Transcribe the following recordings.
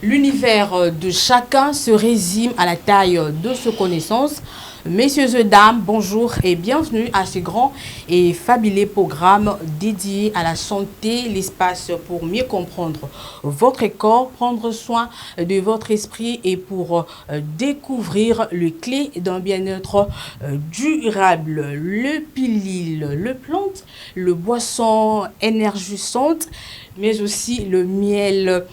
L'univers de chacun se résume à la taille de ses connaissances. Messieurs et dames, bonjour et bienvenue à ce grand et fabuleux programme dédié à la santé, l'espace pour mieux comprendre votre corps, prendre soin de votre esprit et pour découvrir les clés d'un bien-être durable. Le pilule, le plante, le boisson énergisante, mais aussi le miel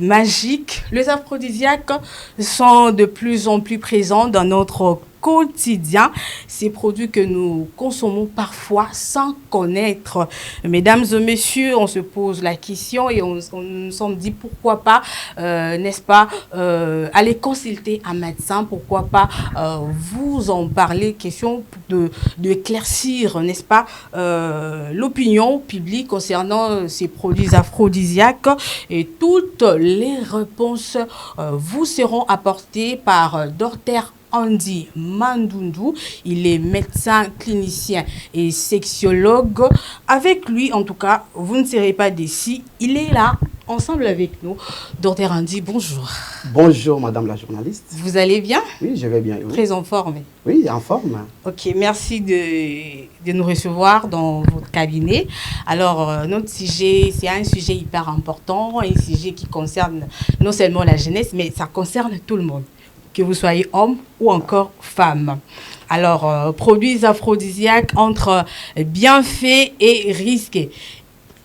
magique. Les aphrodisiaques sont de plus en plus présents dans notre quotidien, ces produits que nous consommons parfois sans connaître. Mesdames et messieurs, on se pose la question et on s'en dit pourquoi pas, n'est-ce pas, aller consulter un médecin, pourquoi pas vous en parler, question de éclaircir, n'est-ce pas, l'opinion publique concernant ces produits aphrodisiaques, et toutes les réponses vous seront apportées par Dr Andy Mandundu. Il est médecin, clinicien et sexologue. Avec lui, en tout cas, vous ne serez pas déçus. Il est là, ensemble avec nous. Dr Andy, bonjour. Bonjour, madame la journaliste. Vous allez bien? Oui, je vais bien. Oui. Très en forme. Oui, en forme. Ok, merci de nous recevoir dans votre cabinet. Alors, notre sujet, c'est un sujet hyper important, un sujet qui concerne non seulement la jeunesse, mais ça concerne tout le monde, que vous soyez homme ou encore femme. Alors, produits aphrodisiaques entre bienfaits et risques.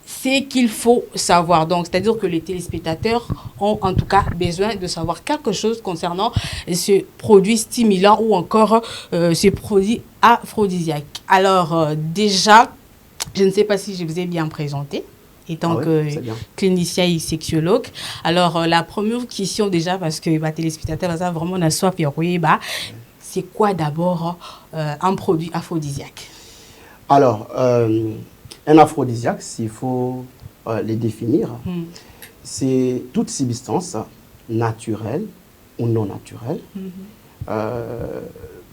C'est qu'il faut savoir. Donc, c'est-à-dire que les téléspectateurs ont en tout cas besoin de savoir quelque chose concernant ce produit stimulant ou encore ce produit aphrodisiaque. Alors, déjà, je ne sais pas si je vous ai bien présenté étant que clinicien et sexologue. Alors, la première question déjà, parce que les téléspectateurs ont vraiment la soif, c'est quoi d'abord un produit aphrodisiaque? Alors, un aphrodisiaque, s'il faut les définir, c'est toute substance naturelle ou non naturelle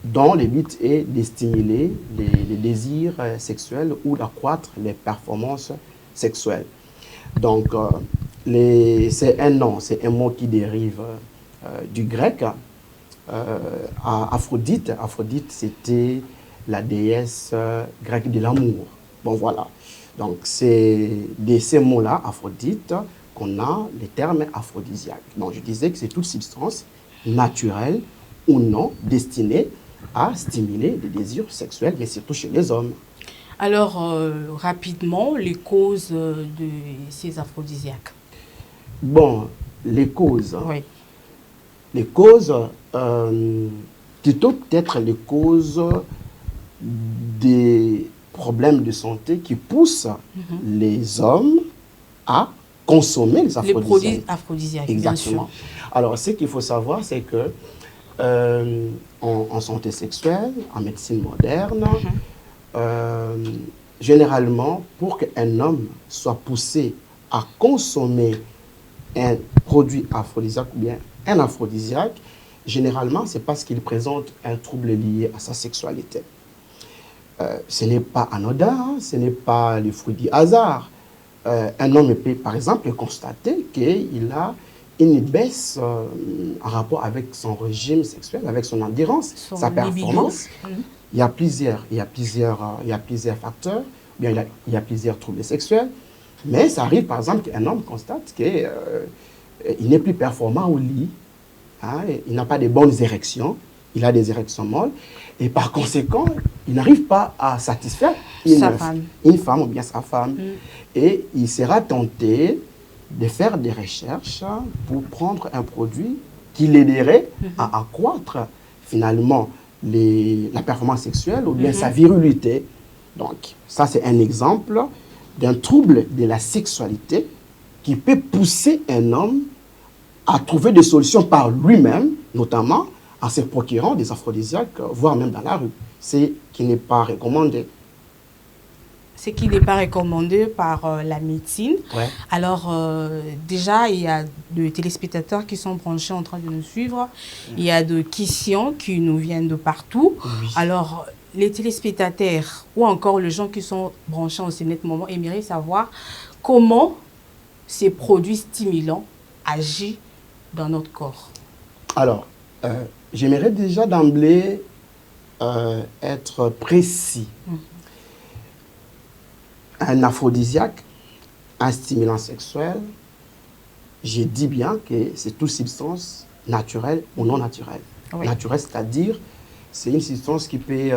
dont le but est de stimuler les désirs sexuels ou d'accroître les performances sexuelles. Donc, c'est un nom, c'est un mot qui dérive du grec. Aphrodite, c'était la déesse grecque de l'amour. Bon, voilà. Donc, c'est de ces mots-là, Aphrodite, qu'on a les termes aphrodisiaques. Donc, je disais que c'est toute substance naturelle ou non destinée à stimuler les désirs sexuels, mais surtout chez les hommes. Alors, rapidement, les causes de ces aphrodisiaques. Bon, les causes. Oui. Les causes, plutôt peut-être les causes des problèmes de santé qui poussent les hommes à consommer les aphrodisiaques. Les produits aphrodisiaques, exactement. Bien sûr. Alors, ce qu'il faut savoir, c'est que en santé sexuelle, en médecine moderne, généralement, pour qu'un homme soit poussé à consommer un produit aphrodisiaque ou bien un aphrodisiaque, généralement, c'est parce qu'il présente un trouble lié à sa sexualité. Ce n'est pas anodin, ce n'est pas le fruit du hasard. Un homme peut, par exemple, constater qu'il a une baisse en rapport avec son régime sexuel, avec son endurance, sa performance. Il y a plusieurs facteurs, bien, il y a plusieurs troubles sexuels, mais ça arrive, par exemple, qu'un homme constate qu'il n'est plus performant au lit, hein, il n'a pas de bonnes érections, il a des érections molles, et par conséquent, il n'arrive pas à satisfaire une femme ou bien sa femme. Et il sera tenté de faire des recherches pour prendre un produit qui l'aiderait à accroître finalement la performance sexuelle ou bien sa virilité. Donc, ça c'est un exemple d'un trouble de la sexualité qui peut pousser un homme à trouver des solutions par lui-même, notamment en se procurant des aphrodisiaques, voire même dans la rue. C'est qui n'est pas recommandé. Ce qui n'est pas recommandé par la médecine. Ouais. Alors, déjà, il y a des téléspectateurs qui sont branchés en train de nous suivre. Il y a des questions qui nous viennent de partout. Oui. Alors, les téléspectateurs ou encore les gens qui sont branchés en ce net moment aimeraient savoir comment ces produits stimulants agissent dans notre corps? Alors, j'aimerais déjà d'emblée être précis. Un aphrodisiaque, un stimulant sexuel, je dis bien que c'est toute substance naturelle ou non naturelle. Oui. Naturelle, c'est-à-dire, c'est une substance qui peut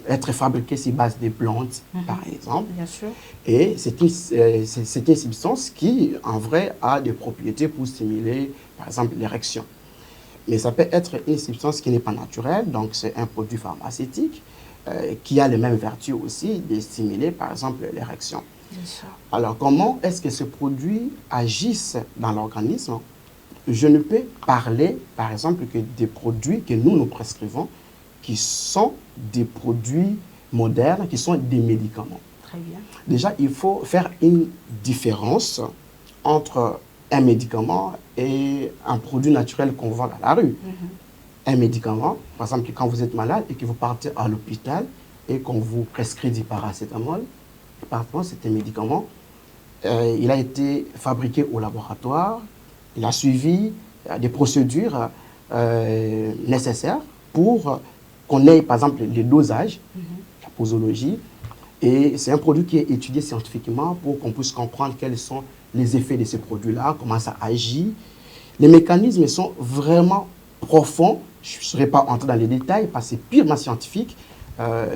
être fabriquée sur base de plantes, par exemple. Bien sûr. Et c'est une substance qui, en vrai, a des propriétés pour stimuler, par exemple, l'érection. Mais ça peut être une substance qui n'est pas naturelle, donc c'est un produit pharmaceutique qui a les mêmes vertus aussi de stimuler, par exemple, l'érection. Alors, comment est-ce que ce produit agisse dans l'organisme? Je ne peux parler, par exemple, que des produits que nous prescrivons, qui sont des produits modernes, qui sont des médicaments. Très bien. Déjà, il faut faire une différence entre un médicament et un produit naturel qu'on vend à la rue. Un médicament, par exemple, quand vous êtes malade et que vous partez à l'hôpital et qu'on vous prescrit du paracétamol, c'est un médicament, il a été fabriqué au laboratoire, il a suivi des procédures nécessaires pour qu'on ait, par exemple, les dosages, la posologie, et c'est un produit qui est étudié scientifiquement pour qu'on puisse comprendre quels sont les effets de ces produits-là, comment ça agit. Les mécanismes sont vraiment profonds. Je ne serai pas entré dans les détails parce que c'est purement scientifique.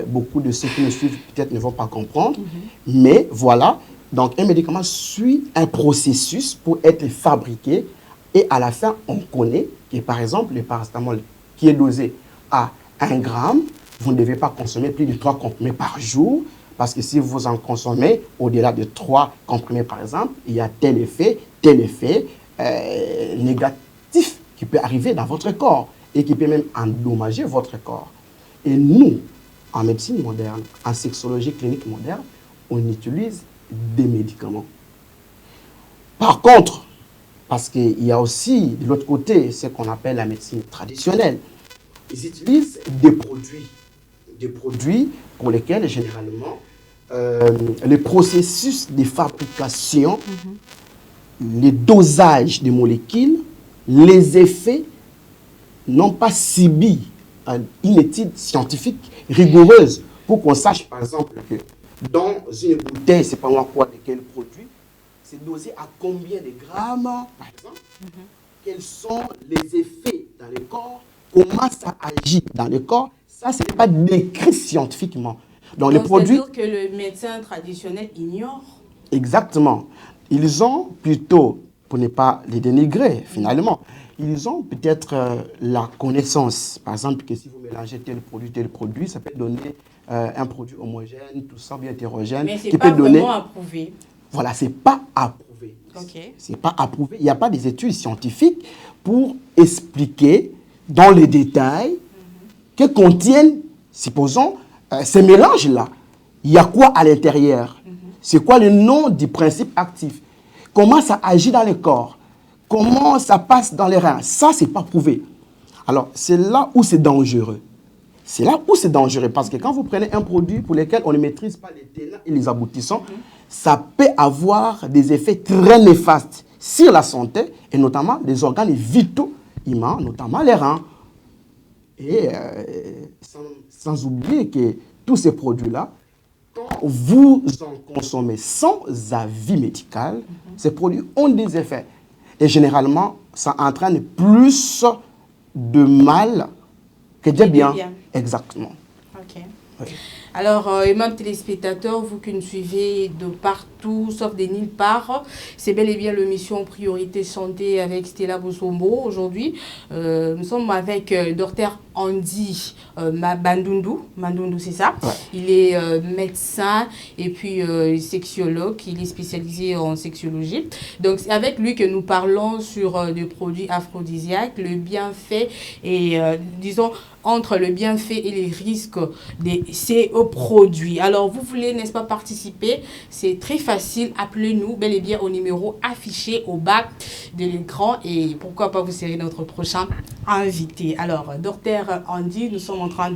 Beaucoup de ceux qui me suivent peut-être ne vont pas comprendre. Mais voilà, donc un médicament suit un processus pour être fabriqué. Et à la fin, on connaît que par exemple, le paracétamol qui est dosé à 1 gramme, vous ne devez pas consommer plus de 3 comprimés par jour. Parce que si vous en consommez au-delà de 3 comprimés, par exemple, il y a tel effet négatif qui peut arriver dans votre corps et qui peut même endommager votre corps. Et nous, en médecine moderne, en sexologie clinique moderne, on utilise des médicaments. Par contre, parce qu'il y a aussi de l'autre côté ce qu'on appelle la médecine traditionnelle, ils utilisent des produits pour lesquels généralement les processus de fabrication, les dosages des molécules, les effets n'ont pas subi une étude scientifique rigoureuse pour qu'on sache par exemple que dans une bouteille, c'est pas moi quoi de quel produit, c'est dosé à combien de grammes par exemple, quels sont les effets dans le corps, comment ça agit dans le corps, ça ce n'est pas décrit scientifiquement. Donc les produits C'est-à-dire que le médecin traditionnel ignore. Exactement. Ils ont plutôt, pour ne pas les dénigrer finalement, ils ont peut-être la connaissance. Par exemple, que si vous mélangez tel produit, ça peut donner un produit homogène, tout ça, bien hétérogène. Mais ce n'est qui pas peut donner... vraiment approuvé. Voilà, ce n'est pas approuvé. Okay. Ce n'est pas approuvé. Il n'y a pas des études scientifiques pour expliquer dans les détails que contiennent, supposons, ces mélanges-là. Il y a quoi à l'intérieur? C'est quoi le nom du principe actif? Comment ça agit dans le corps? Comment ça passe dans les reins? Ça, ce n'est pas prouvé. Alors, c'est là où c'est dangereux. C'est là où c'est dangereux. Parce que quand vous prenez un produit pour lequel on ne maîtrise pas les tenants et les aboutissants, ça peut avoir des effets très néfastes sur la santé et notamment des organes vitaux humains, notamment les reins. Et sans oublier que tous ces produits-là, quand vous en consommez sans avis médical, ces produits ont des effets. Et généralement, ça entraîne plus de mal que de bien. Exactement. Ok. Oui. Alors, aimants téléspectateurs, vous qui nous suivez de partout, sauf de nulle part, c'est bel et bien l'émission Priorité Santé avec Stella Bosombo. Aujourd'hui, nous sommes avec Dr Andy Mandundu, c'est ça? Ouais. Il est médecin et puis sexologue, il est spécialisé en sexologie. Donc, c'est avec lui que nous parlons sur des produits aphrodisiaques, le bienfait et, disons, entre le bienfait et les risques de ces produits. Alors, vous voulez, n'est-ce pas, participer? C'est très facile. Appelez-nous bel et bien au numéro affiché au bas de l'écran et pourquoi pas vous serez notre prochain invité. Alors, docteur Andy, nous sommes en train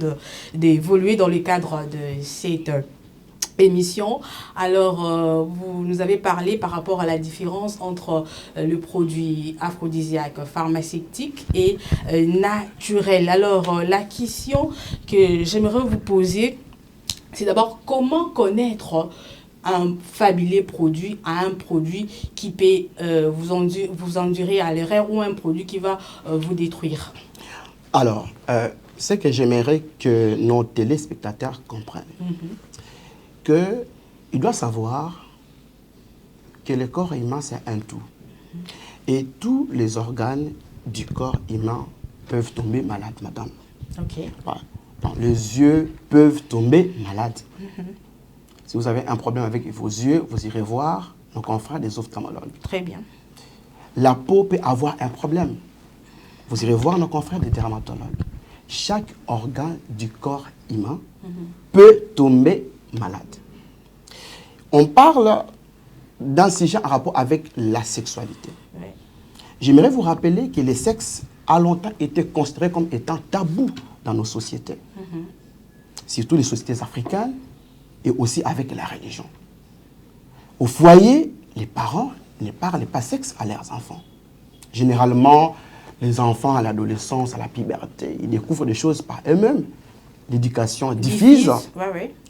d'évoluer dans le cadre de cette émission. Alors, vous nous avez parlé par rapport à la différence entre le produit aphrodisiaque pharmaceutique et naturel. Alors, la question que j'aimerais vous poser, c'est d'abord comment connaître un fabuleux produit à un produit qui peut vous endurer à l'erreur ou un produit qui va vous détruire. Alors, ce que j'aimerais que nos téléspectateurs comprennent, qu'il doit savoir que le corps humain, c'est un tout. Et tous les organes du corps humain peuvent tomber malades, madame. Ok. Voilà. Donc, les yeux peuvent tomber malades. Si vous avez un problème avec vos yeux, vous irez voir nos confrères des ophtalmologues. Très bien. La peau peut avoir un problème. Vous irez voir nos confrères des dermatologues. Chaque organe du corps humain peut tomber malade. On parle d'un sujet en rapport avec la sexualité. Oui. J'aimerais vous rappeler que le sexe a longtemps été considéré comme étant tabou dans nos sociétés. Surtout les sociétés africaines et aussi avec la religion. Au foyer, les parents ne parlent pas sexe à leurs enfants. Généralement, les enfants à l'adolescence, à la puberté, ils découvrent des choses par eux-mêmes. L'éducation diffuse,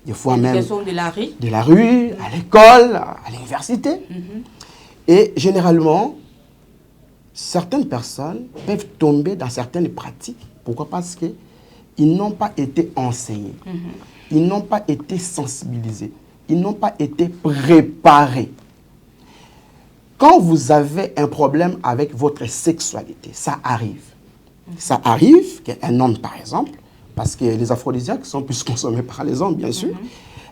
des fois même de la rue, à l'école, à l'université. Et généralement, certaines personnes peuvent tomber dans certaines pratiques. Pourquoi? Parce qu'ils n'ont pas été enseignés, ils n'ont pas été sensibilisés, ils n'ont pas été préparés. Quand vous avez un problème avec votre sexualité, ça arrive. Ça arrive qu'un homme, par exemple, parce que les aphrodisiaques sont plus consommés par les hommes, bien sûr.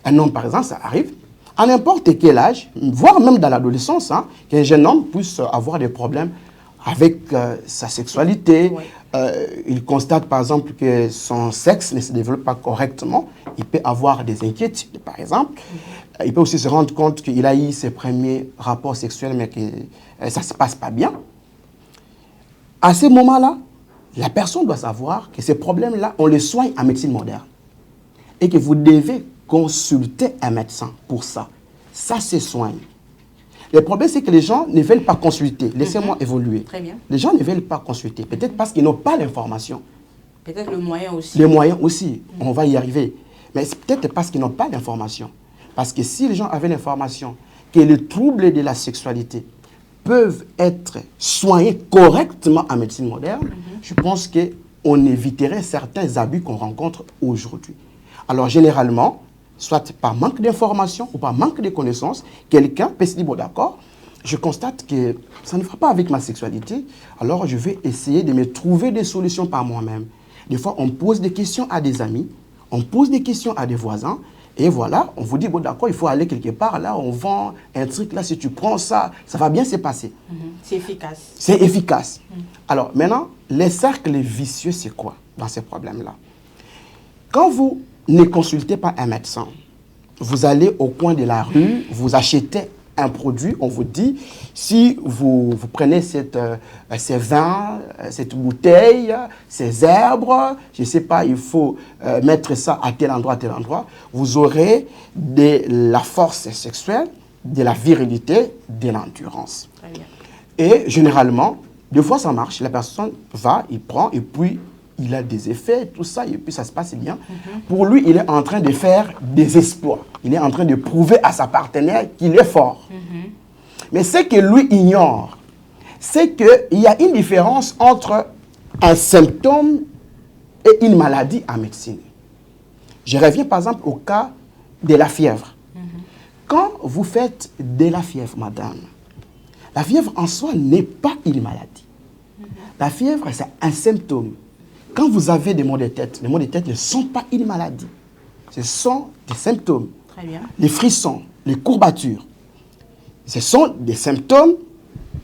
Un homme, par exemple, ça arrive à n'importe quel âge, voire même dans l'adolescence, qu'un jeune homme puisse avoir des problèmes avec sa sexualité. Il constate, par exemple, que son sexe ne se développe pas correctement. Il peut avoir des inquiétudes, par exemple. Il peut aussi se rendre compte qu'il a eu ses premiers rapports sexuels, mais que ça ne se passe pas bien. À ce moment-là, la personne doit savoir que ces problèmes-là, on les soigne en médecine moderne. Et que vous devez consulter un médecin pour ça. Ça se soigne. Le problème, c'est que les gens ne veulent pas consulter. Laissez-moi évoluer. Très bien. Les gens ne veulent pas consulter. Peut-être parce qu'ils n'ont pas l'information. Peut-être le moyen aussi. Les moyens aussi. On va y arriver. Mais c'est peut-être parce qu'ils n'ont pas l'information. Parce que si les gens avaient l'information que les troubles de la sexualité peuvent être soignés correctement en médecine moderne, je pense qu'on éviterait certains abus qu'on rencontre aujourd'hui. Alors, généralement, soit par manque d'information ou par manque de connaissances, quelqu'un peut se dire, bon d'accord, je constate que ça ne va pas avec ma sexualité, alors je vais essayer de me trouver des solutions par moi-même. Des fois, on pose des questions à des amis, on pose des questions à des voisins, et voilà, on vous dit, bon d'accord, il faut aller quelque part, là, on vend un truc, là, si tu prends ça, ça va bien se passer. C'est efficace. C'est efficace. Alors, maintenant, les cercles vicieux, c'est quoi dans ces problèmes-là? Quand vous ne consultez pas un médecin, vous allez au coin de la rue, vous achetez un produit, on vous dit, si vous prenez ces vins, cette bouteille, ces herbes, je ne sais pas, il faut mettre ça à tel endroit, vous aurez de la force sexuelle, de la virilité, de l'endurance. Et généralement, des fois ça marche, la personne va, il prend, et puis il a des effets, tout ça, et puis ça se passe bien. Pour lui, il est en train de faire des exploits. Il est en train de prouver à sa partenaire qu'il est fort. Mais ce que lui ignore, c'est qu'il y a une différence entre un symptôme et une maladie en médecine. Je reviens par exemple au cas de la fièvre. Quand vous faites de la fièvre, madame, la fièvre en soi n'est pas une maladie. La fièvre, c'est un symptôme. Quand vous avez des maux de tête, les maux de tête ne sont pas une maladie. Ce sont des symptômes. Très bien. Les frissons, les courbatures, ce sont des symptômes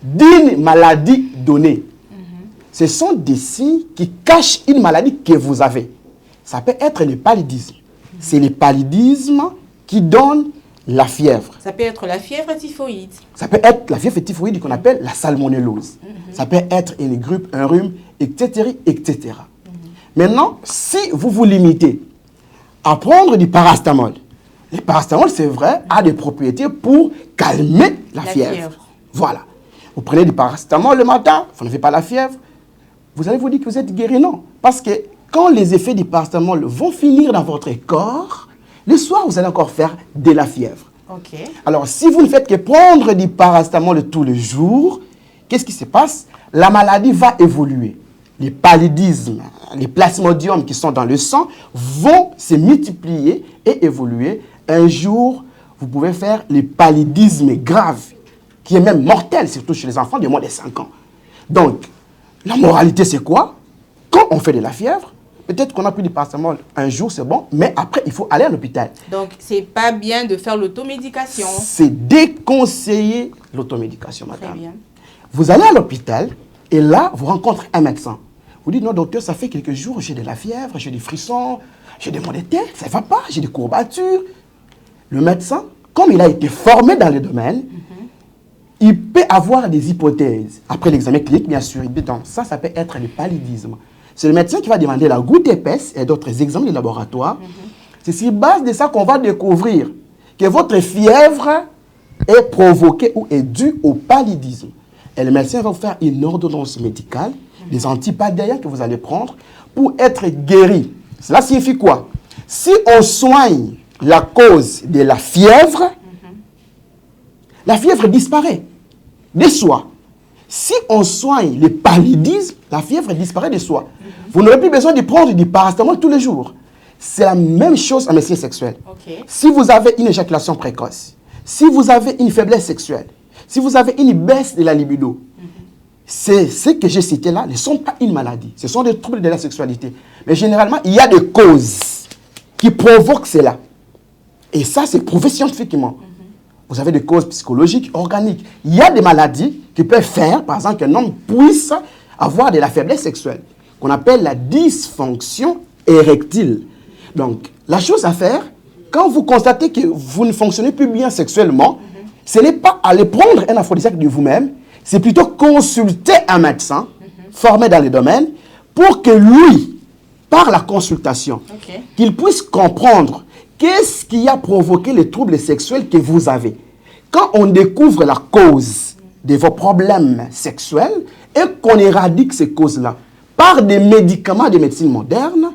d'une maladie donnée. Ce sont des signes qui cachent une maladie que vous avez. Ça peut être le paludisme. C'est le paludisme qui donne la fièvre. Ça peut être la fièvre typhoïde. Ça peut être la fièvre typhoïde qu'on appelle la salmonellose. Ça peut être une grippe, un rhume, etc., etc. Maintenant, si vous vous limitez à prendre du paracétamol, Le paracétamol, c'est vrai, a des propriétés pour calmer la fièvre. Voilà. Vous prenez du paracétamol le matin, vous n'avez pas la fièvre, vous allez vous dire que vous êtes guéri. Non. Parce que quand les effets du paracétamol vont finir dans votre corps, le soir, vous allez encore faire de la fièvre. Okay. Alors, si vous ne faites que prendre du paracétamol tous les jours, qu'est-ce qui se passe? La maladie va évoluer. Les paludismes, les plasmodiums qui sont dans le sang vont se multiplier et évoluer. Un jour, vous pouvez faire les paludismes graves, qui est même mortel, surtout chez les enfants de moins de 5 ans. Donc, la moralité, c'est quoi? Quand on fait de la fièvre, peut-être qu'on a pris du paracétamol un jour, c'est bon, mais après, il faut aller à l'hôpital. Donc, c'est pas bien de faire l'automédication. C'est déconseillé l'automédication, madame. Très bien. Vous allez à l'hôpital et là, vous rencontrez un médecin. Vous dites, non, docteur, ça fait quelques jours, j'ai de la fièvre, j'ai des frissons, j'ai des maux de tête, ça ne va pas, j'ai des courbatures. Le médecin, comme il a été formé dans le domaine, il peut avoir des hypothèses. Après l'examen clinique, bien sûr, donc ça peut être le paludisme. C'est le médecin qui va demander la goutte épaisse et d'autres examens de laboratoire. C'est sur base de ça qu'on va découvrir que votre fièvre est provoquée ou est due au paludisme. Et le médecin va vous faire une ordonnance médicale, des antipaludéens que vous allez prendre pour être guéri. Cela signifie quoi? Si on soigne la cause de la fièvre disparaît de soi. Si on soigne le paludisme, la fièvre disparaît de soi. Vous n'aurez plus besoin de prendre du paracétamol tous les jours. C'est la même chose en médecine sexuelle. Okay. Si vous avez une éjaculation précoce, si vous avez une faiblesse sexuelle, si vous avez une baisse de la libido, ce que j'ai cité là ne sont pas une maladie. Ce sont des troubles de la sexualité. Mais généralement, il y a des causes qui provoquent cela. Et ça, c'est prouvé scientifiquement. Vous avez des causes psychologiques, organiques. Il y a des maladies qui peuvent faire, par exemple, qu'un homme puisse avoir de la faiblesse sexuelle, qu'on appelle la dysfonction érectile. Donc, la chose à faire, quand vous constatez que vous ne fonctionnez plus bien sexuellement, ce n'est pas aller prendre un aphrodisiaque de vous-même, c'est plutôt consulter un médecin formé dans le domaine pour que lui, par la consultation, qu'il puisse comprendre qu'est-ce qui a provoqué les troubles sexuels que vous avez. Quand on découvre la cause de vos problèmes sexuels et qu'on éradique ces causes-là par des médicaments de médecine moderne,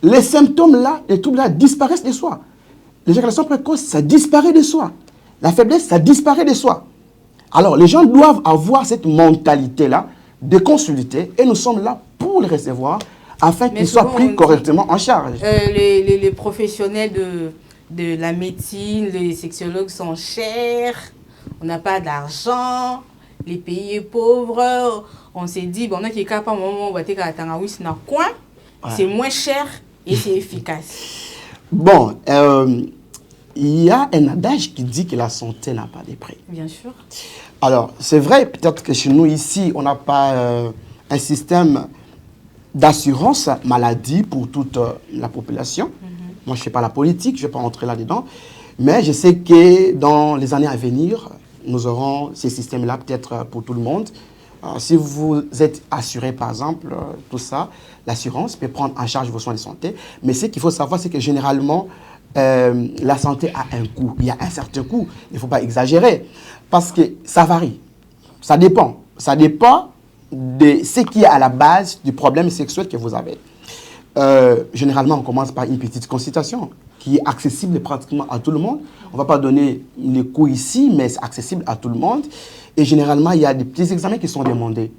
les symptômes-là, les troubles-là disparaissent de soi. L'éjaculation précoce, ça disparaît de soi. La faiblesse, ça disparaît de soi. Alors, les gens doivent avoir cette mentalité-là de consulter et nous sommes là pour les recevoir afin qu'ils soient pris correctement en charge. Les professionnels de la médecine, les sexologues sont chers, on n'a pas d'argent, les pays pauvres, on s'est dit, bon, on a qui pas un moment, on va dire c'est moins cher et c'est efficace. Bon, il y a un adage qui dit que la santé n'a pas de prix. Bien sûr. Alors, c'est vrai, peut-être que chez nous, ici, on n'a pas un système d'assurance maladie pour toute la population. Moi, je ne fais pas la politique, je ne vais pas rentrer là-dedans. Mais je sais que dans les années à venir, nous aurons ces systèmes-là peut-être pour tout le monde. Si vous êtes assuré, par exemple, tout ça, l'assurance peut prendre en charge vos soins de santé. Mais ce qu'il faut savoir, c'est que généralement, la santé a un coût. Il y a un certain coût. Il ne faut pas exagérer. Parce que ça varie. Ça dépend. Ça dépend de ce qui est à la base du problème sexuel que vous avez. Généralement, on commence par une petite consultation qui est accessible pratiquement à tout le monde. On ne va pas donner les coûts ici, mais c'est accessible à tout le monde. Et généralement, il y a des petits examens qui sont demandés.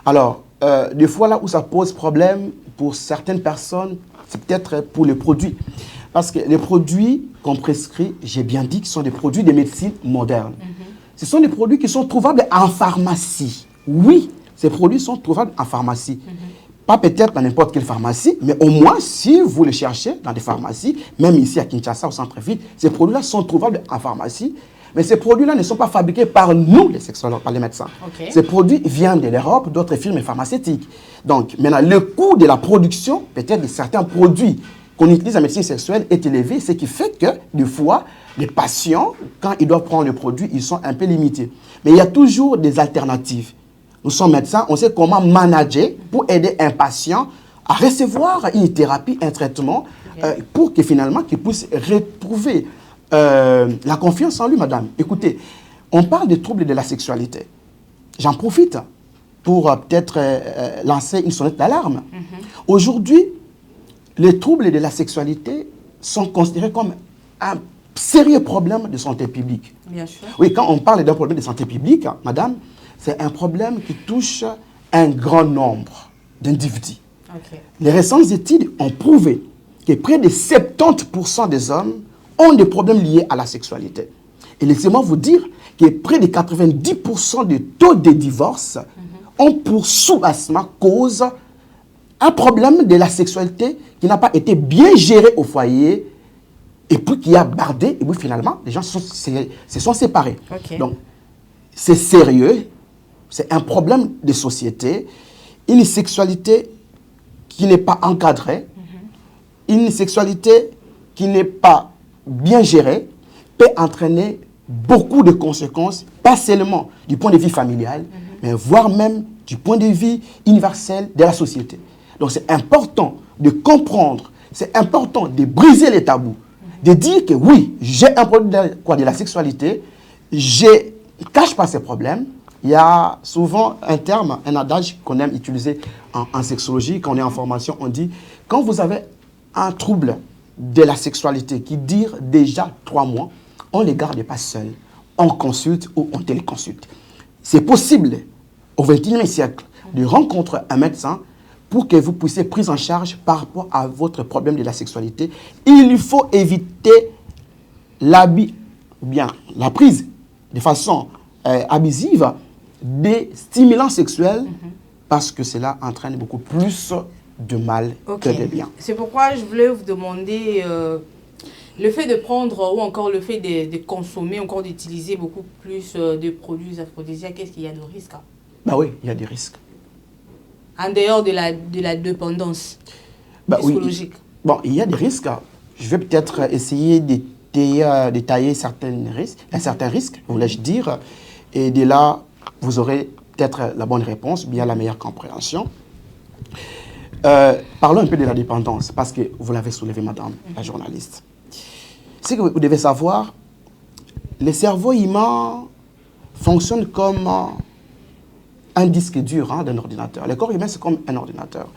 Alors, des fois, là où ça pose problème pour certaines personnes, c'est peut-être pour les produits. Parce que les produits qu'on prescrit, j'ai bien dit, que ce sont des produits de médecine moderne. Ce sont des produits qui sont trouvables en pharmacie. Oui, ces produits sont trouvables en pharmacie. Pas peut-être dans n'importe quelle pharmacie, mais au moins, si vous les cherchez dans des pharmacies, même ici à Kinshasa, au centre-ville, ces produits-là sont trouvables en pharmacie. Mais ces produits-là ne sont pas fabriqués par nous, les sexologues, par les médecins. Ces produits viennent de l'Europe, d'autres firmes pharmaceutiques. Donc, maintenant, le coût de la production, peut-être de certains produits qu'on utilise en médecine sexuelle, est élevé, ce qui fait que, des fois, les patients, quand ils doivent prendre le produit, ils sont un peu limités. Mais il y a toujours des alternatives. Nous sommes médecins, on sait comment manager pour aider un patient à recevoir une thérapie, un traitement, pour que finalement, qu'il puisse retrouver la confiance en lui, madame. Écoutez, on parle des troubles de la sexualité. J'en profite pour peut-être lancer une sonnette d'alarme. Aujourd'hui, les troubles de la sexualité sont considérés comme un sérieux problème de santé publique. Bien sûr. Oui, quand on parle d'un problème de santé publique, madame, c'est un problème qui touche un grand nombre d'individus. Okay. Les récentes études ont prouvé que près de 70% des hommes ont des problèmes liés à la sexualité. Et laissez-moi vous dire que près de 90% des taux de divorce ont pour sous-bassement cause un problème de la sexualité qui n'a pas été bien géré au foyer et puis qui a bardé, et puis finalement, les gens se sont séparés. Okay. Donc, c'est sérieux, c'est un problème de société, une sexualité qui n'est pas encadrée, une sexualité qui n'est pas bien gérée, peut entraîner beaucoup de conséquences, pas seulement du point de vue familial, mais voire même du point de vue universel de la société. Donc c'est important de comprendre, c'est important de briser les tabous, de dire que oui, j'ai un problème de la sexualité, je ne cache pas ces problèmes. Il y a souvent un terme, un adage qu'on aime utiliser en sexologie, quand on est en formation, on dit, quand vous avez un trouble de la sexualité qui dure déjà 3 mois, on ne les garde pas seuls, on consulte ou on téléconsulte. C'est possible au XXIe siècle de rencontrer un médecin pour que vous puissiez prendre en charge par rapport à votre problème de la sexualité. Il faut éviter l'abus, ou bien la prise de façon abusive des stimulants sexuels parce que cela entraîne beaucoup plus de mal que de bien. C'est pourquoi je voulais vous demander le fait de prendre ou encore le fait de consommer, encore d'utiliser beaucoup plus de produits aphrodisiaques, est-ce qu'il y a de risques? Bah oui, il y a des risques. En dehors de la dépendance psychologique. Oui. Bon, il y a des risques. Je vais peut-être essayer de détailler certains risques, voulais-je dire. Et de là, vous aurez peut-être la bonne réponse, bien la meilleure compréhension. Parlons un peu de la dépendance, parce que vous l'avez soulevé, madame la journaliste. Ce que vous devez savoir, le cerveau humain fonctionne comme un disque dur d'un ordinateur. Le corps humain, c'est comme un ordinateur.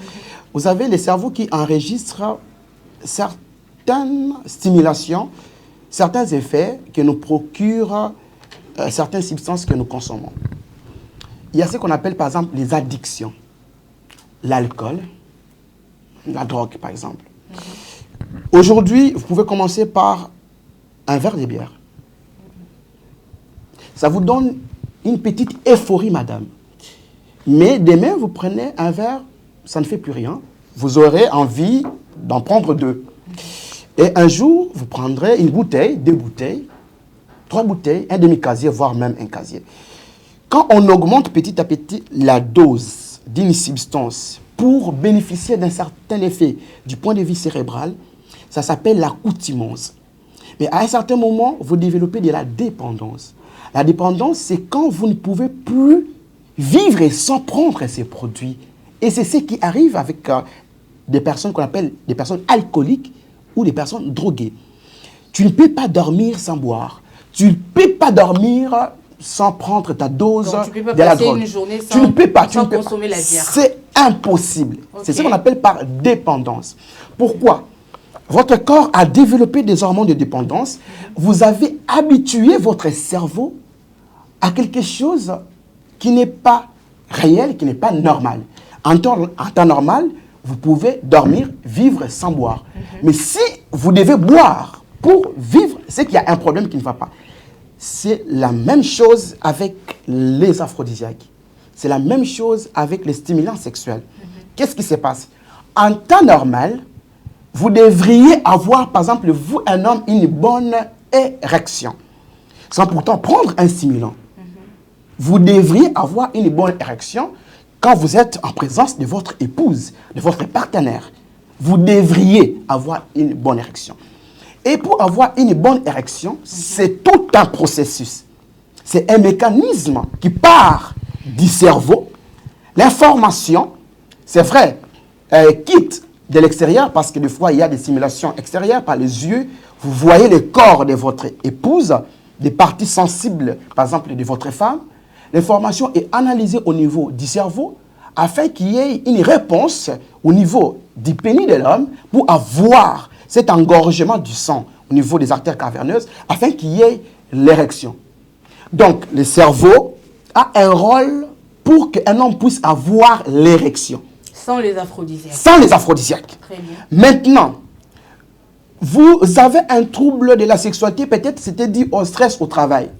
Vous avez le cerveau qui enregistre certaines stimulations, certains effets que nous procurent certaines substances que nous consommons. Il y a ce qu'on appelle par exemple les addictions. L'alcool, la drogue par exemple. Aujourd'hui, vous pouvez commencer par un verre de bière. Ça vous donne une petite euphorie, madame. Mais demain, vous prenez un verre, ça ne fait plus rien. Vous aurez envie d'en prendre 2. Et un jour, vous prendrez une bouteille, 2 bouteilles, 3 bouteilles, un demi-casier, voire même un casier. Quand on augmente petit à petit la dose d'une substance pour bénéficier d'un certain effet du point de vue cérébral, ça s'appelle l'accoutumance. Mais à un certain moment, vous développez de la dépendance. La dépendance, c'est quand vous ne pouvez plus vivre sans prendre ces produits. Et c'est ce qui arrive avec des personnes qu'on appelle des personnes alcooliques ou des personnes droguées. Tu ne peux pas dormir sans boire. Tu ne peux pas dormir sans prendre ta dose de la drogue. Une journée sans, tu ne peux pas, consommer la bière. C'est impossible. Okay. C'est ce qu'on appelle par dépendance. Pourquoi? Votre corps a développé des hormones de dépendance. Vous avez habitué votre cerveau à quelque chose qui n'est pas réel, qui n'est pas normal. En temps normal, vous pouvez dormir, vivre sans boire. Mais si vous devez boire pour vivre, c'est qu'il y a un problème qui ne va pas. C'est la même chose avec les aphrodisiaques. C'est la même chose avec les stimulants sexuels. Qu'est-ce qui se passe? En temps normal, vous devriez avoir, par exemple, vous, un homme, une bonne érection. Sans pourtant prendre un stimulant. Vous devriez avoir une bonne érection quand vous êtes en présence de votre épouse, de votre partenaire. Vous devriez avoir une bonne érection. Et pour avoir une bonne érection, c'est tout un processus. C'est un mécanisme qui part du cerveau. L'information, c'est vrai, quitte de l'extérieur, parce que des fois, il y a des simulations extérieures par les yeux. Vous voyez le corps de votre épouse, des parties sensibles, par exemple, de votre femme. L'information est analysée au niveau du cerveau afin qu'il y ait une réponse au niveau du pénis de l'homme pour avoir cet engorgement du sang au niveau des artères caverneuses afin qu'il y ait l'érection. Donc, le cerveau a un rôle pour qu'un homme puisse avoir l'érection. Sans les aphrodisiaques. Sans les aphrodisiaques. Très bien. Maintenant, vous avez un trouble de la sexualité, peut-être c'était dû au stress au travail.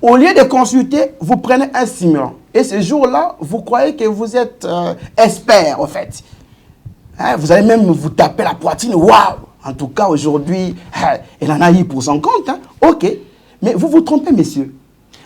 Au lieu de consulter, vous prenez un stimulant. Et ce jour-là, vous croyez que vous êtes expert, en fait. Hein, vous allez même vous taper la poitrine. Waouh! En tout cas, aujourd'hui, elle en a eu pour son compte. Hein. OK. Mais vous vous trompez, messieurs.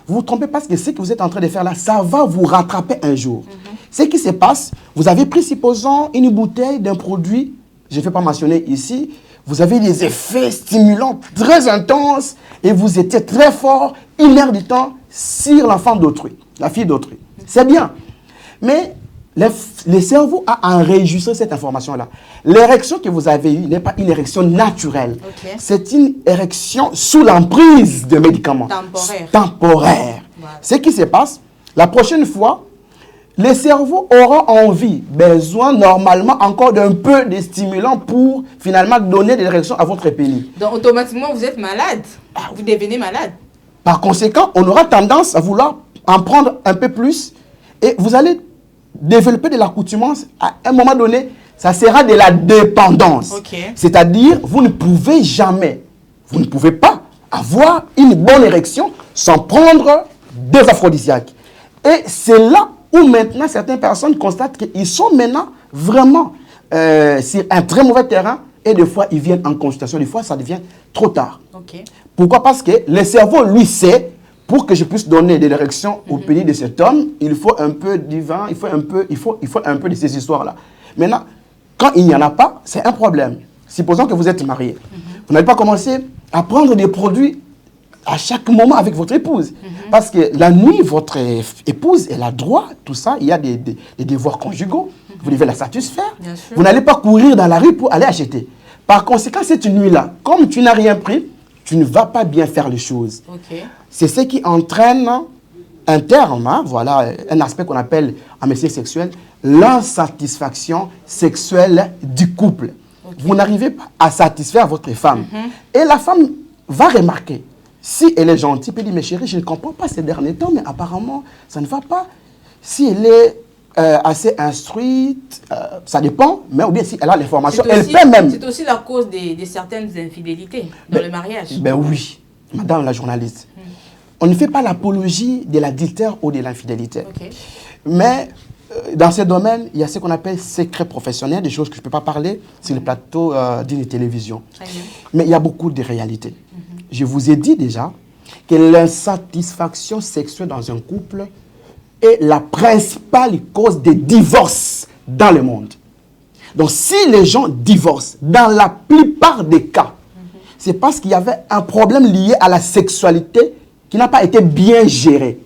Vous vous trompez parce que ce que vous êtes en train de faire là, ça va vous rattraper un jour. Ce qui se passe, vous avez pris, supposons, une bouteille d'un produit, je ne vais pas mentionner ici, vous avez des effets stimulants très intenses et vous étiez très fort, 1 heure du temps, sur l'enfant d'autrui, la fille d'autrui. C'est bien. Mais le cerveau a enregistré cette information-là. L'érection que vous avez eue n'est pas une érection naturelle. Okay. C'est une érection sous l'emprise de médicaments. Temporaire. Temporaire. Voilà. Ce qui se passe, la prochaine fois, le cerveau aura envie, besoin normalement encore d'un peu de stimulant pour finalement donner de l'érection à votre pénis. Donc automatiquement, vous êtes malade. Vous devenez malade. Par conséquent, on aura tendance à vouloir en prendre un peu plus et vous allez développer de l'accoutumance. À un moment donné, ça sera de la dépendance. Okay. C'est-à-dire, vous ne pouvez jamais, vous ne pouvez pas avoir une bonne érection sans prendre des aphrodisiaques. Et c'est là où maintenant certaines personnes constatent qu'ils sont maintenant vraiment sur un très mauvais terrain et des fois ils viennent en consultation, des fois ça devient trop tard. Okay. Pourquoi? Parce que le cerveau, lui, sait, pour que je puisse donner de l'érection au pénis de cet homme, il faut un peu du vin, il faut un peu de ces histoires-là. Maintenant, quand il n'y en a pas, c'est un problème. Supposons que vous êtes marié. Vous n'allez pas commencer à prendre des produits à chaque moment avec votre épouse. Parce que la nuit, votre épouse, elle a droit, tout ça, il y a des devoirs conjugaux. Vous devez la satisfaire. Vous n'allez pas courir dans la rue pour aller acheter. Par conséquent, cette nuit-là, comme tu n'as rien pris, tu ne vas pas bien faire les choses. Okay. C'est ce qui entraîne un terme, hein, voilà, un aspect qu'on appelle en médecine sexuelle, l'insatisfaction sexuelle du couple. Okay. Vous n'arrivez pas à satisfaire votre femme. Et la femme va remarquer. Si elle est gentille, elle peut dire, mais chérie, je ne comprends pas ces derniers temps, mais apparemment, ça ne va pas. Si elle est assez instruite, ça dépend, mais ou bien si elle a l'information, elle peut même... C'est aussi la cause de certaines infidélités dans le mariage. Ben oui, madame la journaliste. On ne fait pas l'apologie de l'adultère ou de l'infidélité. Okay. Mais dans ce domaine, il y a ce qu'on appelle secret professionnel, des choses que je ne peux pas parler sur le plateau d'une télévision. Mais il y a beaucoup de réalités. Je vous ai dit déjà que l'insatisfaction sexuelle dans un couple est la principale cause des divorces dans le monde. Donc, si les gens divorcent, dans la plupart des cas, c'est parce qu'il y avait un problème lié à la sexualité qui n'a pas été bien géré.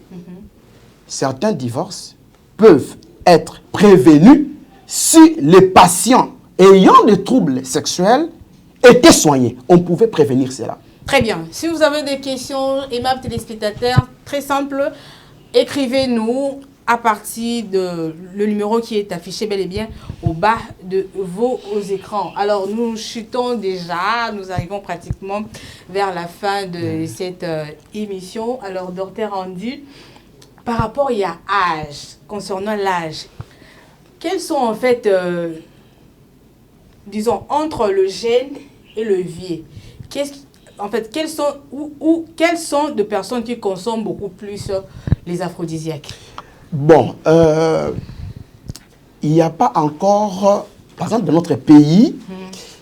Certains divorces peuvent être prévenus si les patients ayant des troubles sexuels étaient soignés. On pouvait prévenir cela. Très bien. Si vous avez des questions, aimables téléspectateurs, très simple, écrivez-nous à partir de le numéro qui est affiché bel et bien au bas de vos écrans. Alors, nous chutons déjà, nous arrivons pratiquement vers la fin de cette émission. Alors, docteur Andy, par rapport à âge, concernant l'âge, quels sont en fait, disons, entre le jeune et le vieux, en fait, quelles sont des personnes qui consomment beaucoup plus les aphrodisiaques? Bon, il n'y a pas encore, par exemple, dans notre pays,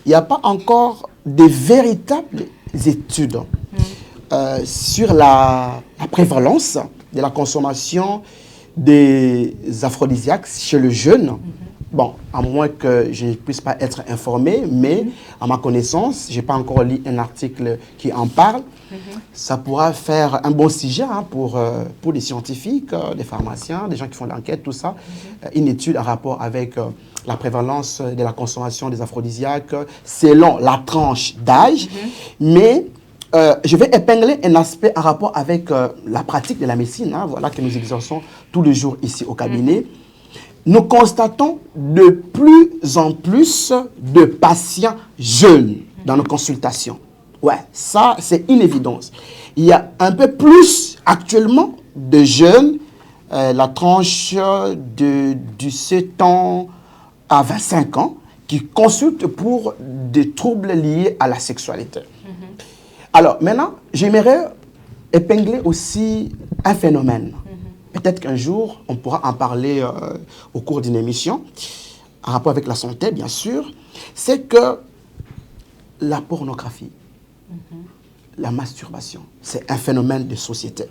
il n'y a pas encore de véritables études sur la prévalence de la consommation des aphrodisiaques chez le jeune. Bon, à moins que je ne puisse pas être informé, mais à ma connaissance, je n'ai pas encore lu un article qui en parle. Ça pourra faire un bon sujet hein, pour les scientifiques, les pharmaciens, des gens qui font l'enquête, tout ça. Une étude en rapport avec la prévalence de la consommation des aphrodisiaques selon la tranche d'âge. Mais je vais épingler un aspect en rapport avec la pratique de la médecine, hein, voilà, que nous exerçons tous les jours ici au cabinet. Nous constatons de plus en plus de patients jeunes dans nos consultations. Ouais, ça, c'est une évidence. Il y a un peu plus actuellement de jeunes, la tranche de 17 ans à 25 ans, qui consultent pour des troubles liés à la sexualité. Alors, maintenant, j'aimerais épingler aussi un phénomène. Peut-être qu'un jour, on pourra en parler au cours d'une émission, en rapport avec la santé, bien sûr. C'est que la pornographie, la masturbation, c'est un phénomène de société.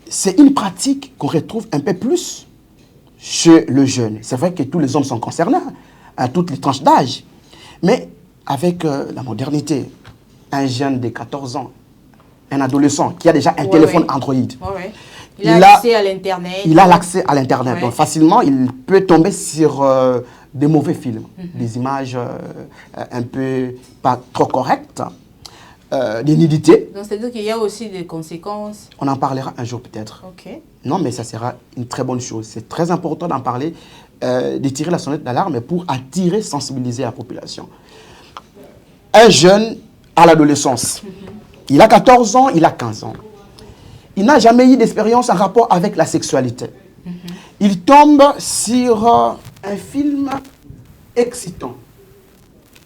C'est une pratique qu'on retrouve un peu plus chez le jeune. C'est vrai que tous les hommes sont concernés, à toutes les tranches d'âge. Mais avec la modernité, un jeune de 14 ans, un adolescent qui a déjà un téléphone Android, il a l'accès à l'Internet. Il a l'accès à l'Internet. Donc facilement, il peut tomber sur des mauvais films, des images un peu pas trop correctes, des nudités. Donc c'est-à-dire qu'il y a aussi des conséquences. On en parlera un jour peut-être. Non, mais ça sera une très bonne chose. C'est très important d'en parler, de tirer la sonnette d'alarme pour attirer, sensibiliser la population. Un jeune à l'adolescence, il a 14 ans, il a 15 ans. Il n'a jamais eu d'expérience en rapport avec la sexualité. Il tombe sur un film excitant.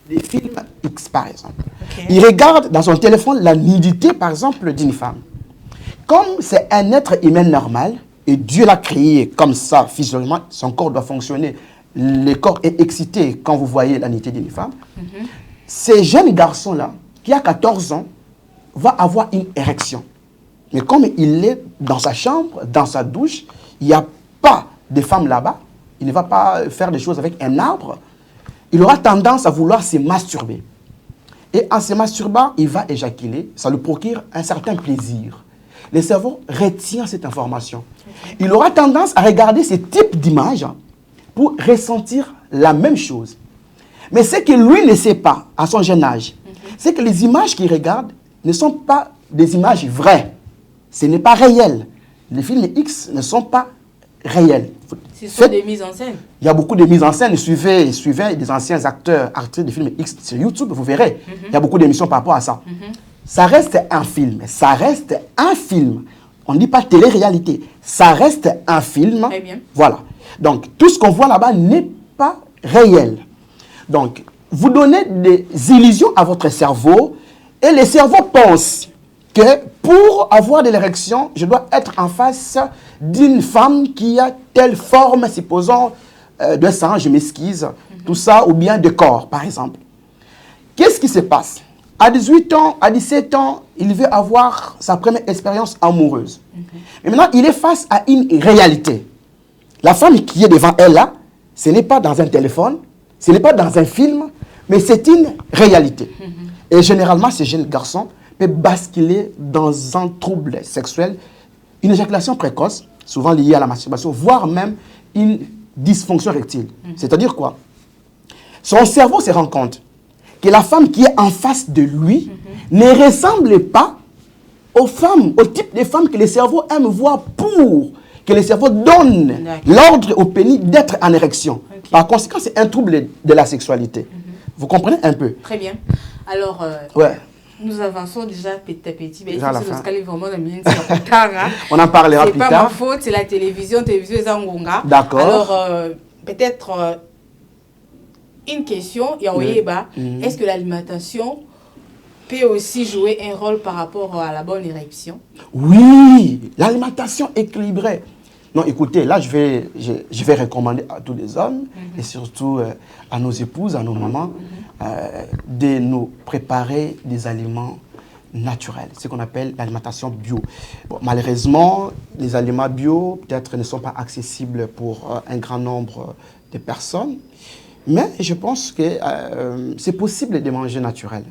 Des films X, par exemple. Il regarde dans son téléphone la nudité, par exemple, d'une femme. Comme c'est un être humain normal, et Dieu l'a créé comme ça, physiquement, son corps doit fonctionner, le corps est excité quand vous voyez la nudité d'une femme. Ces jeunes garçons-là, qui a 14 ans, va avoir une érection. Mais comme il est dans sa chambre, dans sa douche, il n'y a pas de femme là-bas, il ne va pas faire des choses avec un arbre, il aura tendance à vouloir se masturber. Et en se masturbant, il va éjaculer, ça lui procure un certain plaisir. Le cerveau retient cette information. Il aura tendance à regarder ce type d'images pour ressentir la même chose. Mais ce que lui ne sait pas, à son jeune âge, c'est que les images qu'il regarde ne sont pas des images vraies. Ce n'est pas réel. Les films X ne sont pas réels. Ce sont des mises en scène. Il y a beaucoup de mises en scène. Suivez des anciens acteurs, actrices de films X sur YouTube, vous verrez. Il y a beaucoup d'émissions par rapport à ça. Ça reste un film. Ça reste un film. On ne dit pas télé-réalité. Ça reste un film. Très bien. Voilà. Donc, tout ce qu'on voit là-bas n'est pas réel. Donc, vous donnez des illusions à votre cerveau et le cerveau pense que pour avoir de l'érection, je dois être en face d'une femme qui a telle forme, supposons de sang, je m'esquisse, tout ça, ou bien de corps, par exemple. Qu'est-ce qui se passe? À 18 ans, à 17 ans, il veut avoir sa première expérience amoureuse. Mais maintenant, il est face à une réalité. La femme qui est devant elle là, ce n'est pas dans un téléphone, ce n'est pas dans un film, mais c'est une réalité. Et généralement, ces jeunes garçons peut basculer dans un trouble sexuel, une éjaculation précoce, souvent liée à la masturbation, voire même une dysfonction rectile. C'est-à-dire quoi? Son cerveau se rend compte que la femme qui est en face de lui ne ressemble pas aux femmes, au type de femmes que le cerveau aime voir pour que le cerveau donne l'ordre au pénis d'être en érection. Par conséquent, c'est un trouble de la sexualité. Vous comprenez un peu? Très bien. Alors, nous avançons déjà petit à petit. Mais on en parlera plus tard. C'est pas ma faute, c'est la télévision est Zangonga. D'accord. Alors, peut-être une question, est-ce que l'alimentation peut aussi jouer un rôle par rapport à la bonne érection? Oui, l'alimentation équilibrée. Non, écoutez, là, je vais recommander à tous les hommes, et surtout à nos épouses, à nos mamans, de nous préparer des aliments naturels, ce qu'on appelle l'alimentation bio. Bon, malheureusement, les aliments bio, peut-être, ne sont pas accessibles pour un grand nombre de personnes, mais je pense que c'est possible de manger naturel.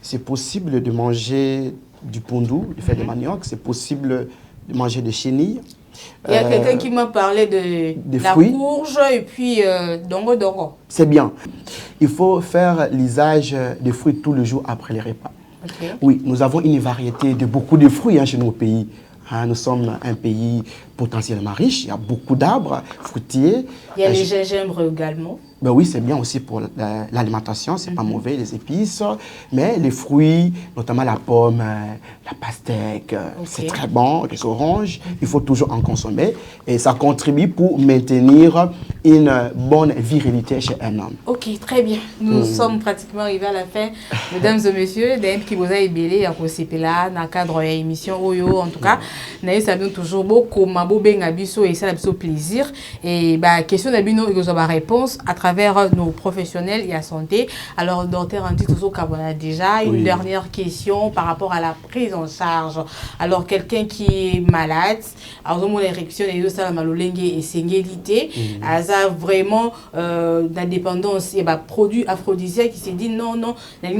c'est possible de manger du pondou, du fait de manioc, c'est possible de manger des chenilles. Il y a quelqu'un qui m'a parlé de la fruits. courge et puis dongo. C'est bien. Il faut faire l'usage des fruits tous les jours après les repas. Okay. Oui, nous avons une variété de beaucoup de fruits chez nos pays. Nous sommes un pays potentiellement riche, il y a beaucoup d'arbres fruitiers. Il y a les gingembre également. Ben oui, c'est bien aussi pour l'alimentation, c'est pas mauvais, les épices. Mais les fruits, notamment la pomme, la pastèque, c'est très bon, les oranges, il faut toujours en consommer. Et ça contribue pour maintenir une bonne virilité chez un homme. Ok, très bien. Nous sommes pratiquement arrivés à la fin. Mesdames et messieurs, d'un qui vous a ébélé à là, dans le cadre de l'émission Oyo, en tout cas, nous avons toujours beaucoup de et ça a plaisir. Et bah, question d'abino, il y a réponse à travers nos professionnels et la santé. Alors, docteur Andy Tozo Kabona, déjà une dernière question par rapport à la prise en charge. Alors, quelqu'un qui est malade, alors mon érection et ça la malolengue et singélité, ça vraiment d'indépendance et bah produit aphrodisiaque qui s'est dit non et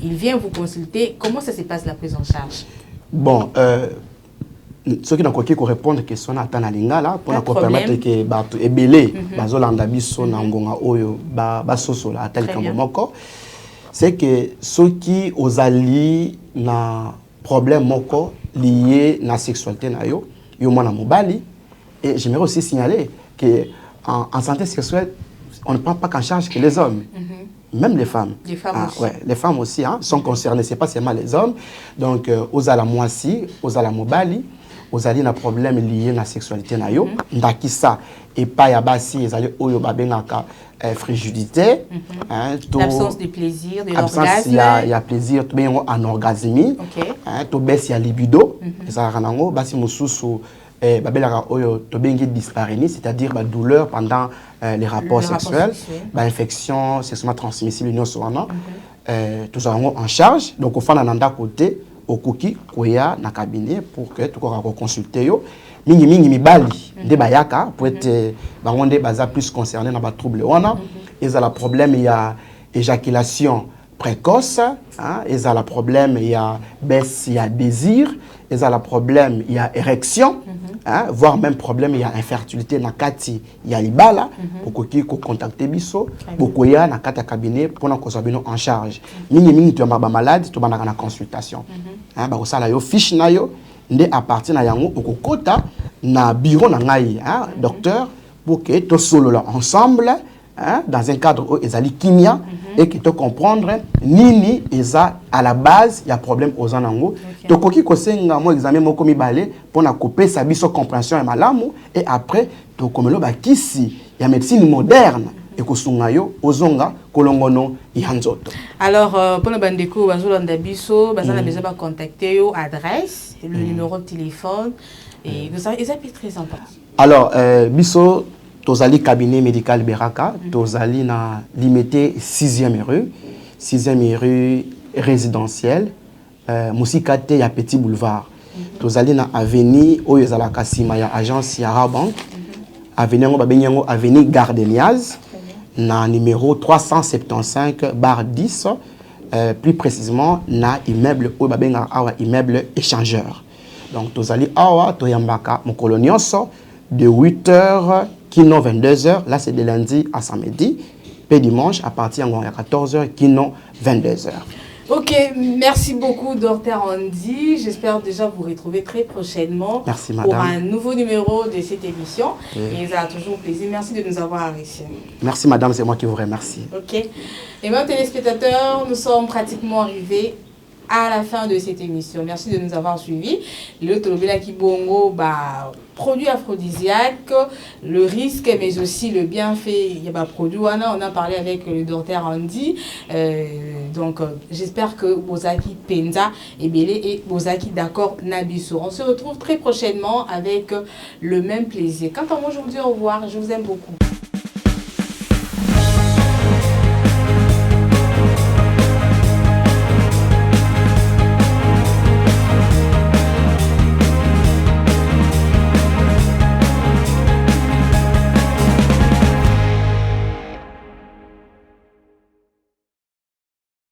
il vient vous consulter. Comment ça se passe la prise en charge? Bon, ceux qui n'ont pas répondre à la question pour permettre que les belé c'est que ceux qui ont un problème lié à la sexualité et j'aimerais aussi signaler que en santé sexuelle on ne prend pas qu'en charge que les hommes. Même les femmes. Les femmes aussi. Ouais, les femmes aussi sont concernées, ce n'est pas seulement les hommes. Donc, aux alamoisi, aux alamobali, aux ali un problème lié à la sexualité. Ndakisa et pas yabasi, ils allaient au yobabenaka frigidité. L'absence de plaisir, de l'orgasme. Il y a plaisir, tu bien en orgasmie. Tu baisses la libido. Ça ranango, basi mususu. C'est-à-dire la douleur pendant les rapports sexuels, infection sexuellement transmissible, tout ça en charge. Donc, au fond, on a côté au cookie, koya na cabinet pour que tu puisses consulter yo. Mingi mibali de bayaka pour être plus concerné dans les troubles. Ils ont le problème, il y a éjaculation précoce, ils ont le problème, il y a baisse, il y a désir, ils ont le problème, il y a érection, voire même problème, il y a infertilité, nakati, il y a libala, pour que contacter biso, pour qu'il y a nakata cabinet pour qu'on soit en charge. Mingi tu as malade, tu as une consultation. Bah ça là yo fiche na yo, ndé à partir na yango okokota na bureau na ngai, docteur, pour que tu solo là ensemble. Dans un cadre où ils allaient kimia et qui te comprendre nini eza à la base il y a problème aux anango to koki kosenga mo examen moko mibale pour na couper sa biso compréhension et malamu et après to komelo ba kisi ya médecine moderne et kosunga yo ozonga kolongono yanzoto. Alors pour le bandeko bazolanda biso bazana besoin ba contacter yo adresse le numéro de téléphone et ça est très important. Alors biso Tozali cabinet médical Beraka, Tozali na limité 6e rue résidentielle, Mousikate ya Petit Boulevard. Tozali na avenue Oyezala Kasima ya agence Yara Bank, avenue Gardeniaz, na numéro 375/10, plus précisément na immeuble Obabenga Awa immeuble échangeur. Donc Tozali Awa Toyambaka Mokolonioso de 8h Kino 22h, là c'est de lundi à samedi, et dimanche à partir de 14h, Kino 22h. Ok, merci beaucoup Docteur Andy. J'espère déjà vous retrouver très prochainement. Merci, madame. Pour un nouveau numéro de cette émission. Et ça a toujours plaisir. Merci de nous avoir reçus. Merci madame, c'est moi qui vous remercie. Ok. Et bien téléspectateurs, nous sommes pratiquement arrivés à la fin de cette émission. Merci de nous avoir suivis. Le Tolobela Kibongo, produit aphrodisiaque, le risque, mais aussi le bienfait. Il y a produit, on a parlé avec le docteur Andy. Donc, j'espère que Bozaki Penza est belé et Bozaki d'accord Nabiso. On se retrouve très prochainement avec le même plaisir. Quant à moi, je vous dis au revoir. Je vous aime beaucoup.